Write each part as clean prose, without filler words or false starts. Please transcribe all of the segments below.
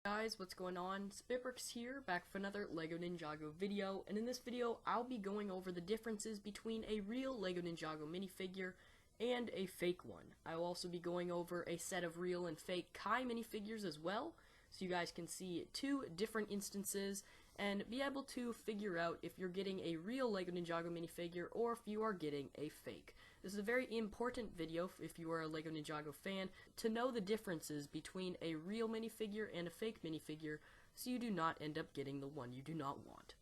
Guys, what's going on? SpitBrix here, back for another LEGO Ninjago video, and in this video I'll be going over the differences between a real LEGO Ninjago minifigure and a fake one. I will also be going over a set of real and fake Kai minifigures as well, so you guys can see two different instances and be able to figure out if you're getting a real LEGO Ninjago minifigure or if you are getting a fake. This is a very important video if you are a LEGO Ninjago fan to know the differences between a real minifigure and a fake minifigure so you do not end up getting the one you do not want.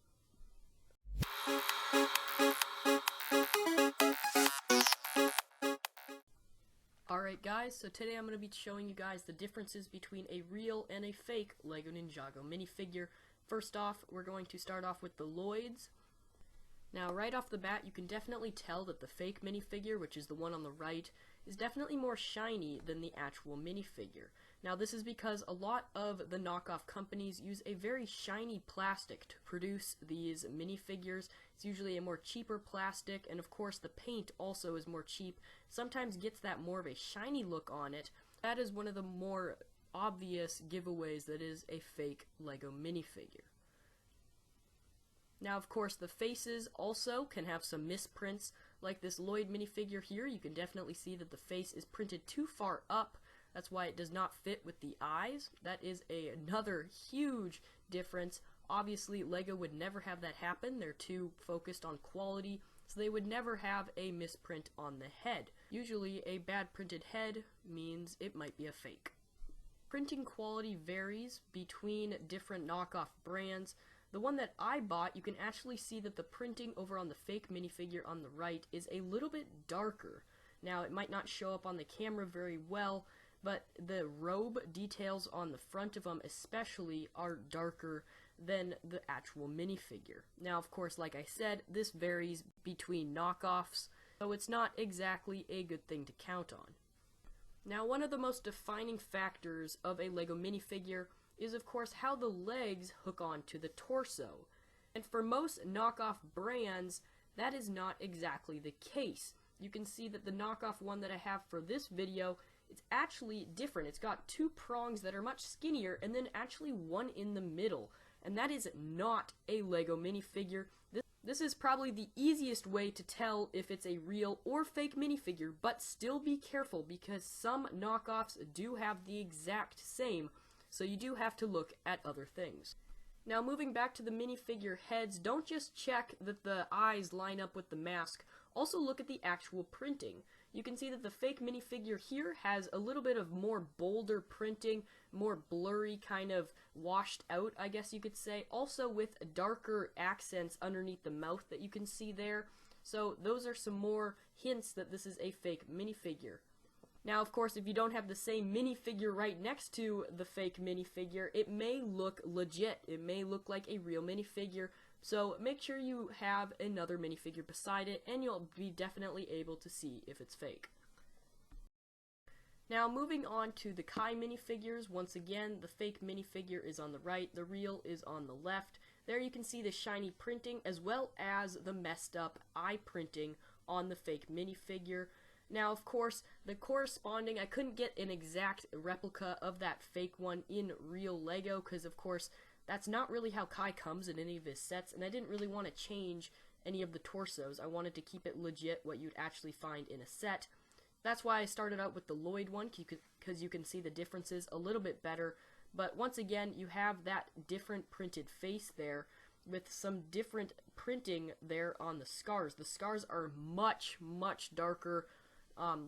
Alright guys, so today I'm going to be showing you guys the differences between a real and a fake LEGO Ninjago minifigure. First off, we're going to start off with the Lloyds. Now, right off the bat, you can definitely tell that the fake minifigure, which is the one on the right, is definitely more shiny than the actual minifigure. Now, this is because a lot of the knockoff companies use a very shiny plastic to produce these minifigures. It's usually a more cheaper plastic, and of course the paint also is more cheap. Sometimes gets that more of a shiny look on it. That is one of the more obvious giveaways that is a fake LEGO minifigure. Now, of course, the faces also can have some misprints. Like this Lloyd minifigure here, you can definitely see that the face is printed too far up. That's why it does not fit with the eyes. That is another huge difference. Obviously, LEGO would never have that happen. They're too focused on quality, so they would never have a misprint on the head. Usually, a bad printed head means it might be a fake. Printing quality varies between different knockoff brands. The one that I bought, you can actually see that the printing over on the fake minifigure on the right is a little bit darker. Now, it might not show up on the camera very well, but the robe details on the front of them especially are darker than the actual minifigure. Now, of course, like I said, this varies between knockoffs, so it's not exactly a good thing to count on. Now, one of the most defining factors of a LEGO minifigure is, of course, how the legs hook onto the torso. And for most knockoff brands, that is not exactly the case. You can see that the knockoff one that I have for this video, it's actually different. It's got two prongs that are much skinnier and then actually one in the middle. And that is not a LEGO minifigure. This is probably the easiest way to tell if it's a real or fake minifigure, but still be careful because some knockoffs do have the exact same, so you do have to look at other things. Now, moving back to the minifigure heads, don't just check that the eyes line up with the mask, also look at the actual printing. You can see that the fake minifigure here has a little bit of more bolder printing, more blurry, kind of washed out, I guess you could say, also with darker accents underneath the mouth that you can see there. So those are some more hints that this is a fake minifigure. Now, of course, if you don't have the same minifigure right next to the fake minifigure, it may look legit. It may look like a real minifigure. So make sure you have another minifigure beside it, and you'll be definitely able to see if it's fake. Now, moving on to the Kai minifigures, once again, the fake minifigure is on the right, the real is on the left. There you can see the shiny printing as well as the messed up eye printing on the fake minifigure. Now, of course, the corresponding, I couldn't get an exact replica of that fake one in real LEGO because, of course, that's not really how Kai comes in any of his sets, and I didn't really want to change any of the torsos. I wanted to keep it legit, what you'd actually find in a set. That's why I started out with the Lloyd one, because you can see the differences a little bit better. But once again, you have that different printed face there with some different printing there on the scars. The scars are much, much darker,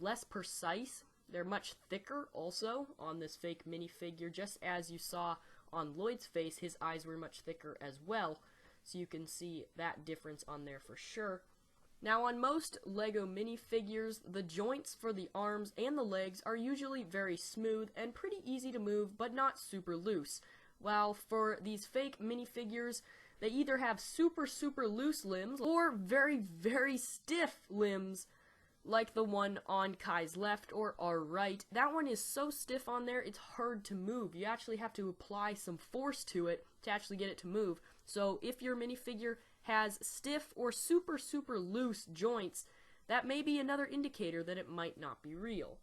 less precise. They're much thicker also on this fake minifigure, just as you saw on Lloyd's face, his eyes were much thicker as well, so you can see that difference on there for sure. Now, on most LEGO minifigures, the joints for the arms and the legs are usually very smooth and pretty easy to move, but not super loose. While for these fake minifigures, they either have super, super loose limbs or very, very stiff limbs, like the one on Kai's left or our right. That one is so stiff on there, it's hard to move. You actually have to apply some force to it to actually get it to move. So if your minifigure has stiff or super, super loose joints, that may be another indicator that it might not be real.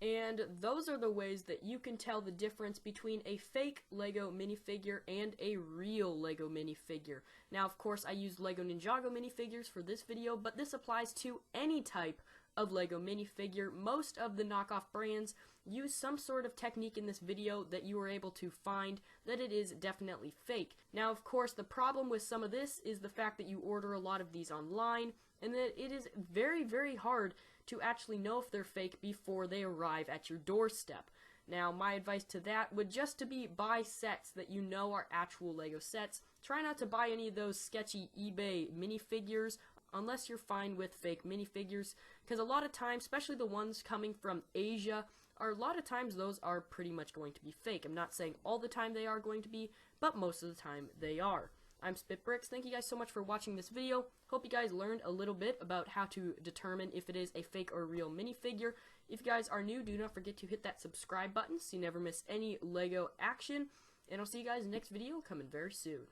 And those are the ways that you can tell the difference between a fake Lego minifigure and a real Lego minifigure. Now, of course, I used Lego Ninjago minifigures for this video, but this applies to any type of Lego minifigure. Most of the knockoff brands use some sort of technique in this video that you were able to find that it is definitely fake. Now, of course, the problem with some of this is the fact that you order a lot of these online, and that it is very, very hard to actually know if they're fake before they arrive at your doorstep. Now, my advice to that would just to be buy sets that you know are actual Lego sets. Try not to buy any of those sketchy eBay minifigures unless you're fine with fake minifigures, because a lot of times, especially the ones coming from Asia, a lot of times those are pretty much going to be fake. I'm not saying all the time they are going to be, but most of the time they are. I'm SpitBrix. Thank you guys so much for watching this video. Hope you guys learned a little bit about how to determine if it is a fake or real minifigure. If you guys are new, do not forget to hit that subscribe button so you never miss any Lego action. And I'll see you guys next video coming very soon.